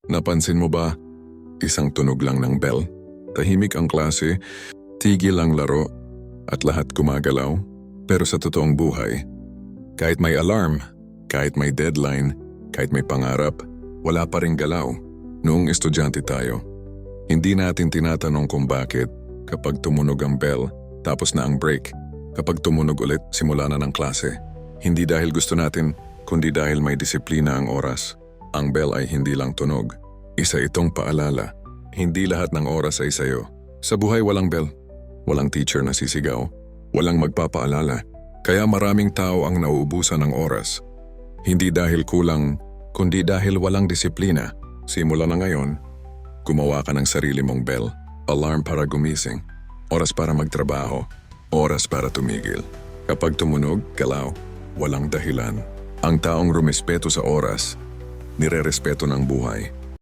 Napansin mo ba? Isang tunog lang ng bell. Tahimik ang klase, tigil ang laro, at lahat gumagalaw. Pero sa totoong buhay, kahit may alarm, kahit may deadline, kahit may pangarap, wala pa ring galaw. Noong estudyante tayo, hindi natin tinatanong kung bakit kapag tumunog ang bell, tapos na ang break. Kapag tumunog ulit, simula na ng klase. Hindi dahil gusto natin, kundi dahil may disiplina ang oras. Ang bell ay hindi lang tunog. Isa itong paalala. Hindi lahat ng oras ay sayo. Sa buhay walang bell. Walang teacher na sisigaw. Walang magpapaalala. Kaya maraming tao ang nauubusan ng oras. Hindi dahil kulang, kundi dahil walang disiplina. Simula na ngayon, gumawa ka ng sarili mong bell. Alarm para gumising. Oras para magtrabaho. Oras para tumigil. Kapag tumunog, galaw. Walang dahilan. Ang taong rumespeto sa oras, nirerespeto ng buhay.